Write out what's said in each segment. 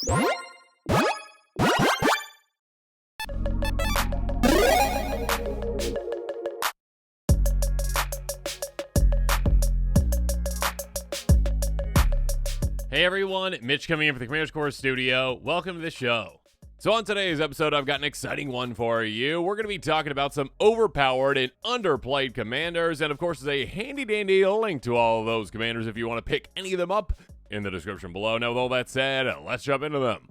Hey everyone, Mitch coming in from the Commander's Core Studio. Welcome to the show. So on today's episode, I've got an exciting one for you. We're going to be talking about some overpowered and underplayed commanders, and of course, there's a handy-dandy link to all of those commanders if you want to pick any of them up in the description below. Now, with all that said, let's jump into them.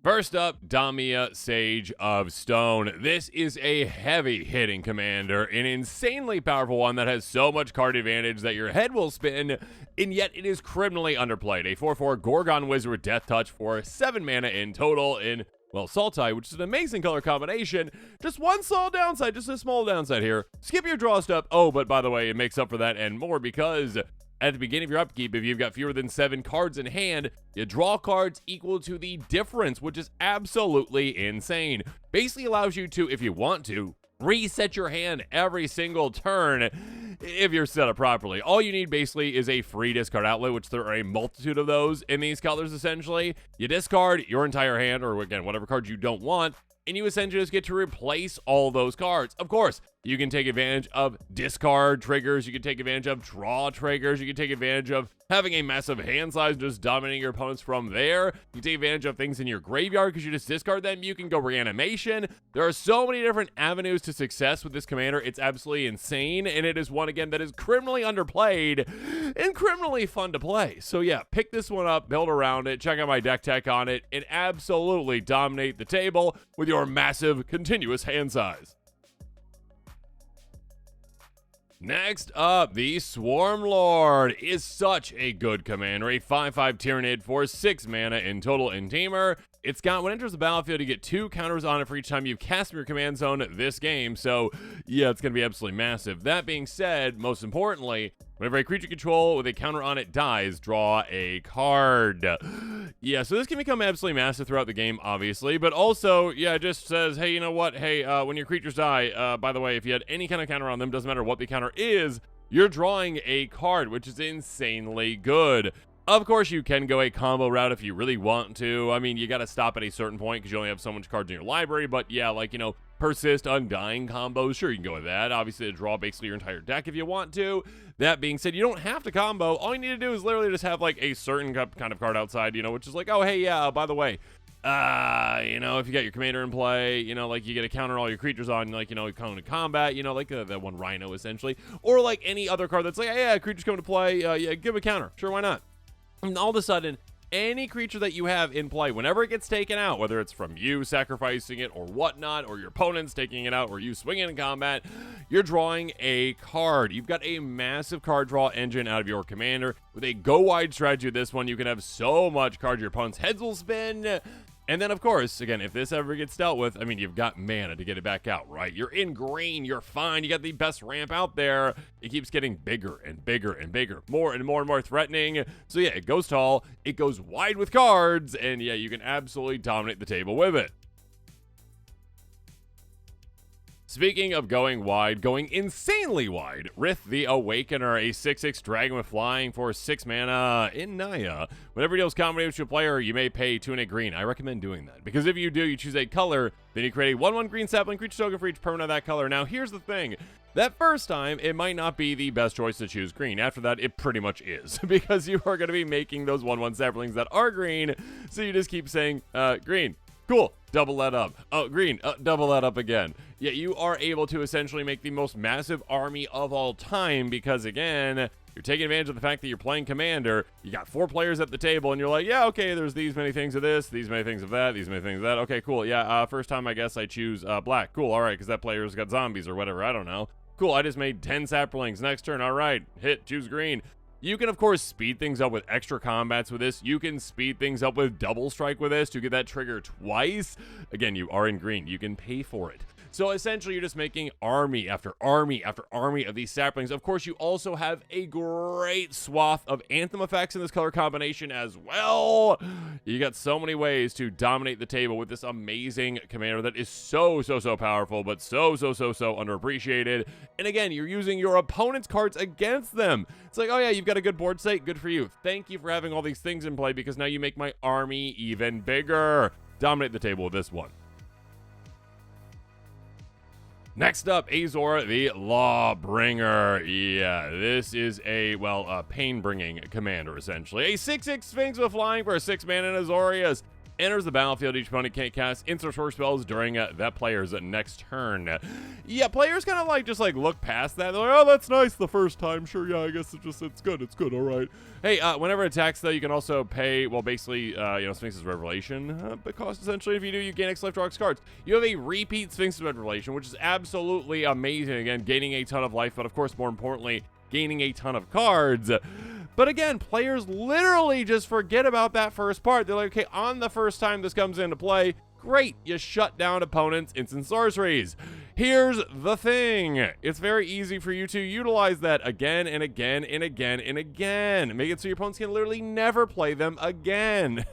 First up, Damia, Sage of Stone. This is a heavy-hitting commander, an insanely powerful one that has so much card advantage that your head will spin, and yet it is criminally underplayed. A 4/4 Gorgon Wizard with Death Touch for 7 mana in total in, well, Sultai, which is an amazing color combination. Just one small downside, just a small downside here. Skip your draw step. Oh, but by the way, it makes up for that and more because at the beginning of your upkeep, if you've got fewer than 7 cards in hand, you draw cards equal to the difference, which is absolutely insane. Basically allows you to, if you want to, reset your hand every single turn if you're set up properly. All you need basically is a free discard outlet, which there are a multitude of those in these colors essentially. You discard your entire hand, or again, whatever cards you don't want, and you essentially just get to replace all those cards. Of course, you can take advantage of discard triggers, you can take advantage of draw triggers, you can take advantage of having a massive hand size, just dominating your opponents from there. You can take advantage of things in your graveyard because you just discard them. You can go reanimation. There are so many different avenues to success with this commander. It's absolutely insane, and it is one, again, that is criminally underplayed and criminally fun to play. So yeah, pick this one up, build around it, check out my deck tech on it, and absolutely dominate the table with your massive continuous hand size. Next up, the Swarmlord is such a good commander. A 5/5 Tyrannid for 6 mana in total in Teamer. It's got, when it enters the battlefield, you get 2 counters on it for each time you cast from your command zone this game. So, yeah, it's going to be absolutely massive. That being said, most importantly, whenever a creature you control with a counter on it dies, draw a card. Yeah, so this can become absolutely massive throughout the game, obviously. But also, yeah, it just says, hey, you know what? Hey, when your creatures die, by the way, if you had any kind of counter on them, doesn't matter what the counter is, you're drawing a card, which is insanely good. Of course, you can go a combo route if you really want to. I mean, you got to stop at a certain point because you only have so much cards in your library. But yeah, like, you know, persist, undying combos, sure, you can go with that. Obviously, to draw basically your entire deck if you want to. That being said, you don't have to combo. All you need to do is literally just have, like, a certain kind of card outside, you know, which is like, oh, hey, yeah, by the way, you know, if you got your commander in play, you know, like, you get to counter all your creatures on, like, you know, coming to combat, you know, like that one Rhino, essentially. Or, like, any other card that's like, hey, yeah, creatures coming to play, yeah, give a counter. Sure, why not? And all of a sudden, any creature that you have in play, whenever it gets taken out, whether it's from you sacrificing it or whatnot, or your opponent's taking it out, or you swinging in combat, you're drawing a card. You've got a massive card draw engine out of your commander. With a go-wide strategy with this one, you can have so much cards your opponent's heads will spin. And then, of course, again, if this ever gets dealt with, I mean, you've got mana to get it back out, right? You're in green, you're fine, you got the best ramp out there. It keeps getting bigger and bigger and bigger, more and more and more threatening. So yeah, it goes tall, it goes wide with cards, and yeah, you can absolutely dominate the table with it. Speaking of going wide, going insanely wide, Rith the Awakener, a 6/6 dragon with flying for 6 mana in Naya. Whenever it deals combat damage to a player, you may pay 2 and a green. I recommend doing that, because if you do, you choose a color, then you create a 1/1 green sapling creature token for each permanent of that color. Now, here's the thing. That first time, it might not be the best choice to choose green. After that, it pretty much is, because you are going to be making those 1/1 saplings that are green, so you just keep saying, green. Cool, double that up. Oh, green, double that up again. Yeah, you are able to essentially make the most massive army of all time because, again, you're taking advantage of the fact that you're playing Commander. You got 4 players at the table, and you're like, yeah, okay, there's these many things of this, these many things of that, these many things of that. Okay, cool, yeah, first time I guess I choose black. Cool, all right, because that player's got zombies or whatever, I don't know. Cool, I just made 10 saplings. Next turn, all right, hit, choose green. You can, of course, speed things up with extra combats with this. You can speed things up with double strike with this to get that trigger twice. Again, you are in green. You can pay for it. So essentially, you're just making army after army after army of these saplings. Of course, you also have a great swath of Anthem effects in this color combination as well. You got so many ways to dominate the table with this amazing commander that is so powerful, but so underappreciated. And again, you're using your opponent's cards against them. It's like, oh yeah, you've got a good board state. Good for you. Thank you for having all these things in play, because now you make my army even bigger. Dominate the table with this one. Next up, Azor, the Lawbringer. Yeah, this is a, well, pain-bringing commander, essentially. A 6/6 Sphinx with flying for a 6-mana Azorius. Enters the battlefield. Each opponent can't cast instant source spells during that player's next turn. Yeah, players kind of just look past that. They're like, oh, that's nice the first time. Sure, yeah, I guess it's good, all right. Hey, whenever it attacks, though, you can also pay, well, basically, Sphinx's Revelation cost, essentially. If you do, you gain X life, draw X cards. You have a repeat Sphinx's Revelation, which is absolutely amazing. Again, gaining a ton of life, but of course, more importantly, gaining a ton of cards. But again, players literally just forget about that first part. They're like, okay, on the first time this comes into play, great, you shut down opponents' instant sorceries. Here's the thing. It's very easy for you to utilize that again and again and again and again. Make it so your opponents can literally never play them again.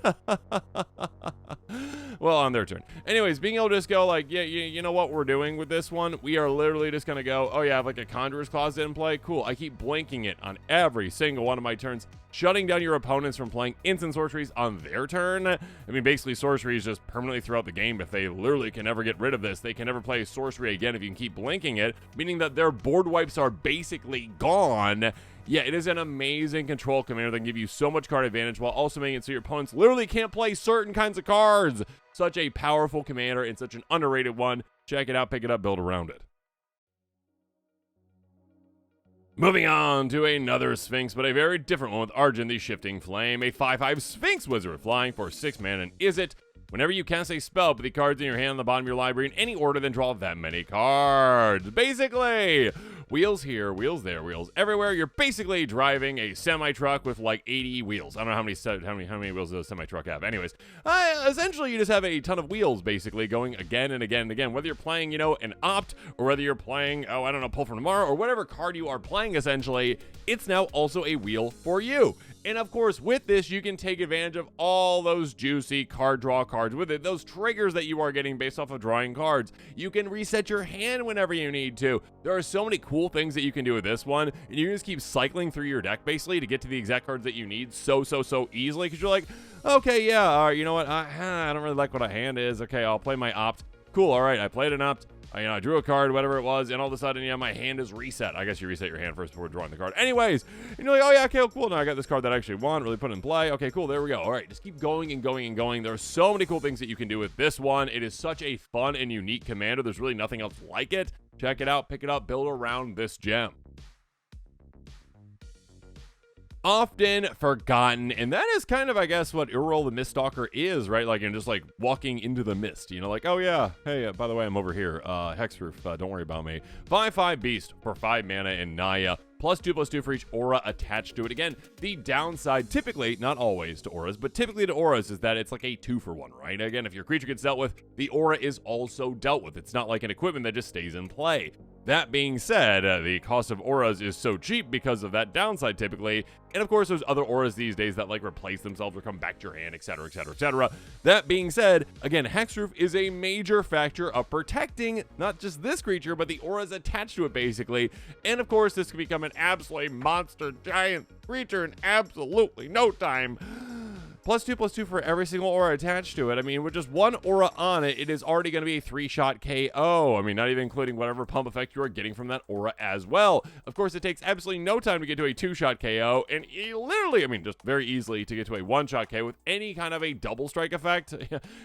Well, on their turn. Anyways, being able to just go like, yeah, you know what we're doing with this one? We are literally just going to go, oh yeah, I have like a Conjurer's Closet in play. Cool. I keep blinking it on every single one of my turns, shutting down your opponents from playing instant sorceries on their turn. I mean, basically, sorceries just permanently throughout the game. If they literally can never get rid of this, they can never play a sorcery again if you can keep blinking it, meaning that their board wipes are basically gone. Yeah, it is an amazing control commander that can give you so much card advantage while also making it so your opponents literally can't play certain kinds of cards. Such a powerful commander and such an underrated one. Check it out, pick it up, build around it. Moving on to another Sphinx, but a very different one with Arjun, the Shifting Flame. A 5/5 Sphinx Wizard flying for 6 mana, and is it? Whenever you cast a spell, put the cards in your hand on the bottom of your library in any order, then draw that many cards. Basically, wheels here, wheels there, wheels everywhere. You're basically driving a semi-truck with like 80 wheels. I don't know how many wheels does a semi-truck have. Anyways, essentially you just have a ton of wheels basically going again and again and again. Whether you're playing, an opt, or whether you're playing, oh, I don't know, pull from tomorrow, or whatever card you are playing, essentially, it's now also a wheel for you. And of course, with this, you can take advantage of all those juicy card draw cards with it. Those triggers that you are getting based off of drawing cards. You can reset your hand whenever you need to. There are so many cool things that you can do with this one. And you can just keep cycling through your deck, basically, to get to the exact cards that you need so easily. Because you're like, okay, yeah, you know what? I don't really like what a hand is. Okay, I'll play my opt. Cool, all right, I played an opt. I drew a card, whatever it was, and all of a sudden, yeah, my hand is reset. I guess you reset your hand first before drawing the card. Anyways, and you're like, oh yeah, okay, cool. Now I got this card that I actually want, really put it in play. Okay, cool, there we go. All right, just keep going and going and going. There are so many cool things that you can do with this one. It is such a fun and unique commander. There's really nothing else like it. Check it out, pick it up, build around this gem. Often forgotten, and that is kind of, I guess, what Uril the Miststalker is, right? Like, just like walking into the mist, like, oh yeah, hey, by the way, I'm over here, Hexproof, don't worry about me. 5/5 Beast for 5 mana and Naya, +2/+2 for each aura attached to it. Again, the downside, typically, not always to auras, but typically to auras, is that it's like a 2-for-1, right? Again, if your creature gets dealt with, the aura is also dealt with. It's not like an equipment that just stays in play. That being said, the cost of auras is so cheap because of that downside typically, and of course there's other auras these days that like replace themselves or come back to your hand, etc, etc, etc. That being said, again, Hexproof is a major factor of protecting not just this creature, but the auras attached to it basically, and of course this can become an absolutely monster giant creature in absolutely no time. +2/+2 for every single aura attached to it. I mean, with just one aura on it, it is already going to be a 3-shot KO. I mean, not even including whatever pump effect you are getting from that aura as well. Of course, it takes absolutely no time to get to a 2-shot KO, and literally, I mean, just very easily to get to a 1-shot KO with any kind of a double strike effect.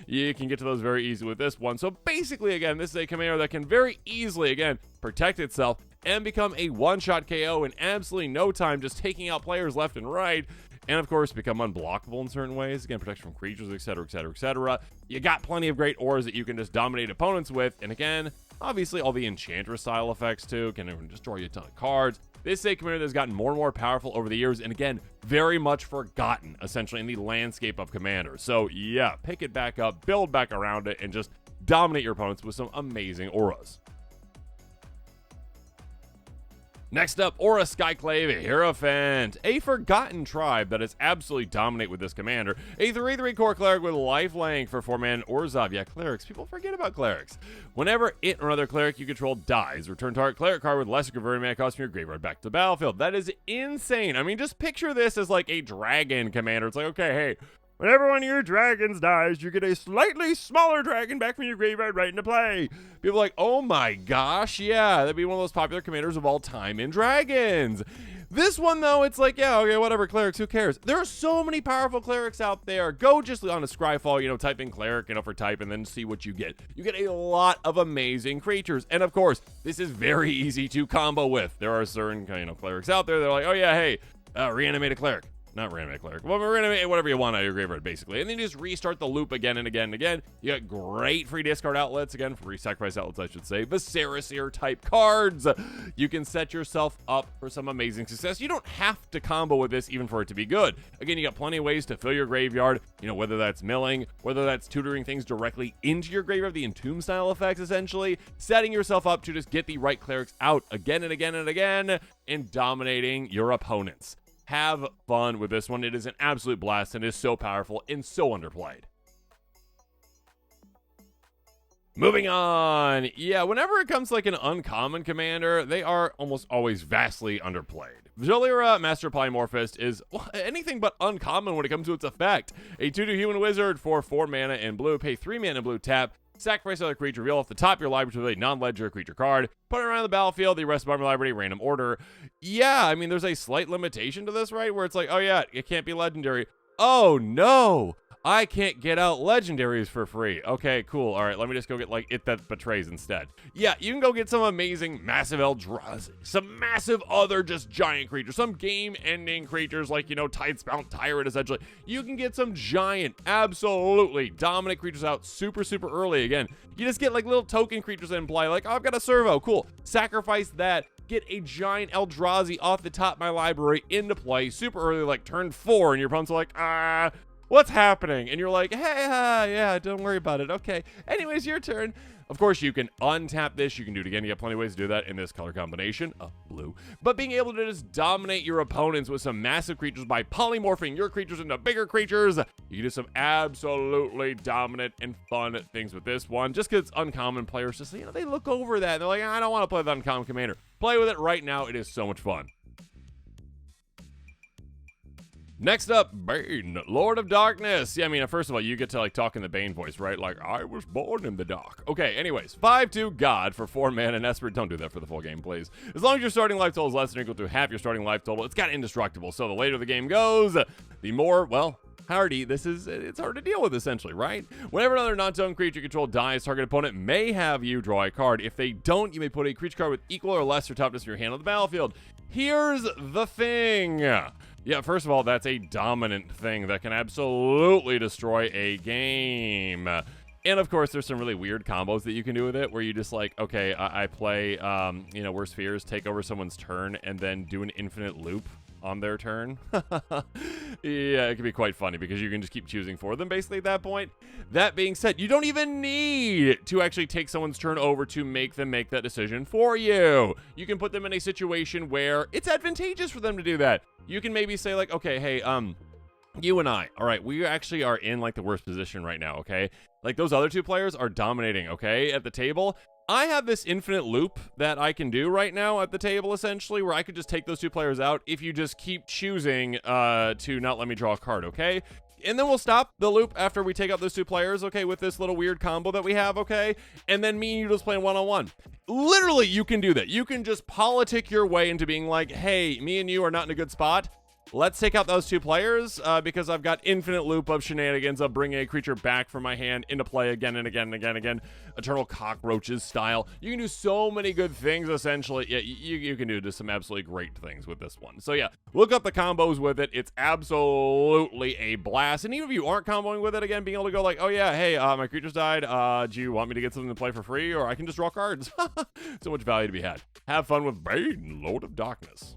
You can get to those very easily with this one. So basically, again, this is a commander that can very easily, again, protect itself and become a 1-shot KO in absolutely no time, just taking out players left and right. And of course, become unblockable in certain ways. Again, protection from creatures, etc, etc, etc. You got plenty of great auras that you can just dominate opponents with. And again, obviously all the Enchantress style effects too can just draw you a ton of cards. This is a commander that's gotten more and more powerful over the years, and again, very much forgotten, essentially, in the landscape of commanders. So yeah, pick it back up, build back around it, and just dominate your opponents with some amazing auras. Next up, Orah, Skyclave, Hierophant, a forgotten tribe that is absolutely dominate with this commander. A 3/3 core cleric with lifelink for 4-man Orzhov. Yeah, clerics. People forget about clerics. Whenever it or another cleric you control dies, return target cleric card with lesser converted mana cost from your graveyard back to the battlefield. That is insane. I mean, just picture this as like a dragon commander. It's like, okay, hey, whenever one of your dragons dies, you get a slightly smaller dragon back from your graveyard right into play. People are like, oh my gosh, yeah, that'd be one of those popular commanders of all time in Dragons. This one, though, it's like, yeah, okay, whatever, clerics, who cares? There are so many powerful clerics out there. Go just on a Scryfall, type in cleric, for type, and then see what you get. You get a lot of amazing creatures. And, of course, this is very easy to combo with. There are certain, clerics out there that are like, oh, yeah, hey, reanimate a cleric. Not reanimate cleric. Well, reanimate whatever you want out of your graveyard, basically. And then you just restart the loop again and again and again. You got great free discard outlets. Again, free sacrifice outlets, I should say. Viserys type cards. You can set yourself up for some amazing success. You don't have to combo with this even for it to be good. Again, you got plenty of ways to fill your graveyard. Whether that's milling, whether that's tutoring things directly into your graveyard, the entomb style effects, essentially. Setting yourself up to just get the right clerics out again and again and again and dominating your opponents. Have fun with this one. It is an absolute blast and is so powerful and so underplayed. Moving on. Yeah, whenever it comes to like an uncommon commander, they are almost always vastly underplayed. Jalira, Master Polymorphist, is anything but uncommon when it comes to its effect. A 2/2 human wizard for 4 mana in blue, pay 3 mana in blue, tap. Sacrifice another creature, reveal off the top of your library with a non-ledger creature card. Put it around the battlefield, the rest of your library, random order. Yeah, I mean, there's a slight limitation to this, right? Where it's like, oh yeah, it can't be legendary. Oh no! I can't get out legendaries for free. Okay, cool. All right, let me just go get like it that betrays instead. Yeah, you can go get some amazing massive Eldrazi, some massive other just giant creatures, some game-ending creatures like, Tidespout Tyrant, essentially. You can get some giant, absolutely dominant creatures out super, super early. Again, you just get like little token creatures in play, like, oh, I've got a servo, cool. Sacrifice that. Get a giant Eldrazi off the top of my library into play super early, like turn 4, and your opponent's like, what's happening? And you're like, hey, yeah, don't worry about it. Okay. Anyways, your turn. Of course, you can untap this. You can do it again. You got plenty of ways to do that in this color combination of blue. But being able to just dominate your opponents with some massive creatures by polymorphing your creatures into bigger creatures, you can do some absolutely dominant and fun things with this one. Just because it's uncommon, players just, they look over that. They're like, I don't want to play the uncommon commander. Play with it right now. It is so much fun. Next up, Bane, Lord of Darkness. Yeah, I mean, first of all, you get to, talk in the Bane voice, right? Like, I was born in the dark. Okay, anyways, 5/2 God for 4 mana and Esper. Don't do that for the full game, please. As long as your starting life total is less than or equal to half your starting life total, it's got indestructible. So the later the game goes, the more, hardy it's hard to deal with, essentially, right? Whenever another non-token creature you control dies, target opponent may have you draw a card. If they don't, you may put a creature card with equal or lesser toughness in your hand on the battlefield. Here's the thing. Yeah, first of all, that's a dominant thing that can absolutely destroy a game. And of course, there's some really weird combos that you can do with it where you just like, okay, I play, Worst Fears, take over someone's turn, and then do an infinite loop on their turn. Yeah, it can be quite funny because you can just keep choosing for them basically at that point. That being said, you don't even need to actually take someone's turn over to make them make that decision for you. You can put them in a situation where it's advantageous for them to do that. You can maybe say like, okay, hey, you and I, all right, we actually are in like the worst position right now, okay? Like those other two players are dominating, okay, at the table. I have this infinite loop that I can do right now at the table, essentially, where I could just take those two players out if you just keep choosing to not let me draw a card, okay? And then we'll stop the loop after we take out those two players, okay, with this little weird combo that we have, okay? And then me and you just playing one-on-one. Literally, you can do that. You can just politic your way into being like, hey, me and you are not in a good spot. Let's take out those two players because I've got infinite loop of shenanigans of bringing a creature back from my hand into play again and again and again and again. Eternal Cockroaches style. You can do so many good things, essentially. Yeah, you can do just some absolutely great things with this one. So yeah, look up the combos with it. It's absolutely a blast. And even if you aren't comboing with it, again, being able to go like, oh yeah, hey, my creatures died. Do you want me to get something to play for free? Or I can just draw cards. So much value to be had. Have fun with Bane, Lord of Darkness.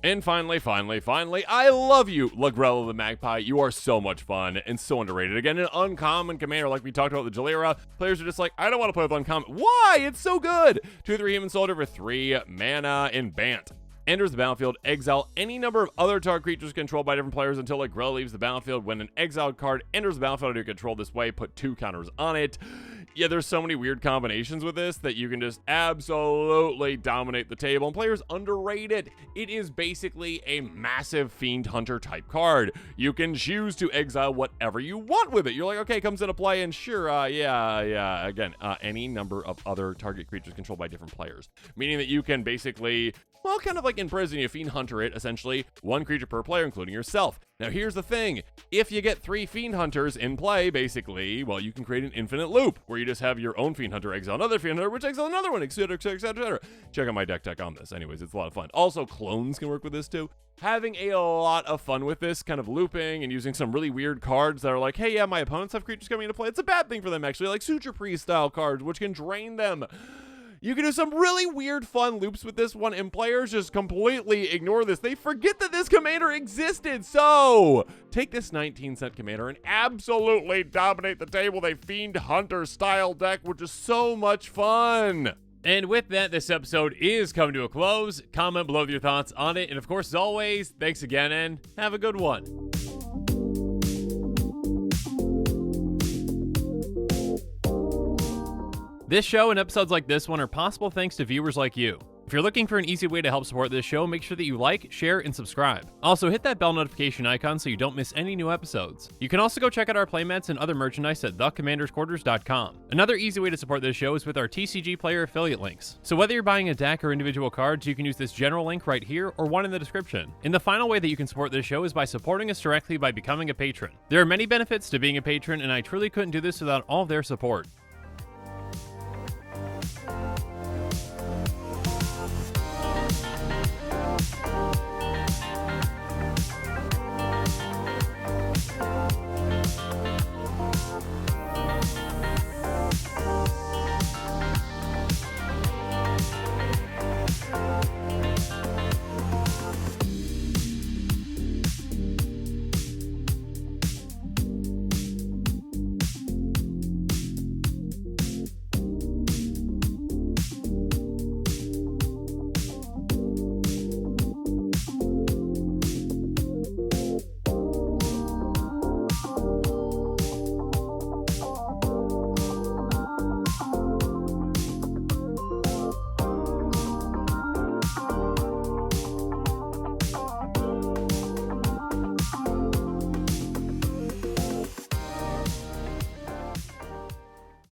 And finally, I love you, Lagrella the Magpie. You are so much fun and so underrated. Again, an uncommon commander like we talked about the Jalira. Players are just like, I don't want to play with uncommon. Why? It's so good. 2/3 Human Soldier for 3 mana in Bant. Enters the battlefield, exile any number of other target creatures controlled by different players until Lagrella leaves the battlefield. When an exiled card enters the battlefield under your control this way, put 2 counters on it. Yeah, there's so many weird combinations with this that you can just absolutely dominate the table, and players underrate it. It is basically a massive Fiend Hunter type card. You can choose to exile whatever you want with it. You're like, okay, comes into play, and sure, again, any number of other target creatures controlled by different players, meaning that you can basically, well, kind of like imprison you, Fiend Hunter it, essentially, 1 creature per player, including yourself. Now, here's the thing. If you get 3 Fiend Hunters in play, basically, well, you can create an infinite loop where you just have your own Fiend Hunter exile another Fiend Hunter, which exile another one, etc., etc., etc. Check out my deck on this. Anyways, it's a lot of fun. Also, clones can work with this, too. Having a lot of fun with this, kind of looping and using some really weird cards that are like, hey, yeah, my opponents have creatures coming into play. It's a bad thing for them, actually, like Suture Priest style cards, which can drain them. You can do some really weird, fun loops with this one, and players just completely ignore this. They forget that this commander existed. So, take this 19-cent commander and absolutely dominate the table with a Fiend Hunter style deck, which is so much fun. And with that, this episode is coming to a close. Comment below with your thoughts on it. And of course, as always, thanks again and have a good one. This show and episodes like this one are possible thanks to viewers like you. If you're looking for an easy way to help support this show, make sure that you like, share, and subscribe. Also, hit that bell notification icon so you don't miss any new episodes. You can also go check out our playmats and other merchandise at thecommandersquarters.com. Another easy way to support this show is with our TCG player affiliate links. So whether you're buying a deck or individual cards, you can use this general link right here or one in the description. And the final way that you can support this show is by supporting us directly by becoming a patron. There are many benefits to being a patron, and I truly couldn't do this without all of their support.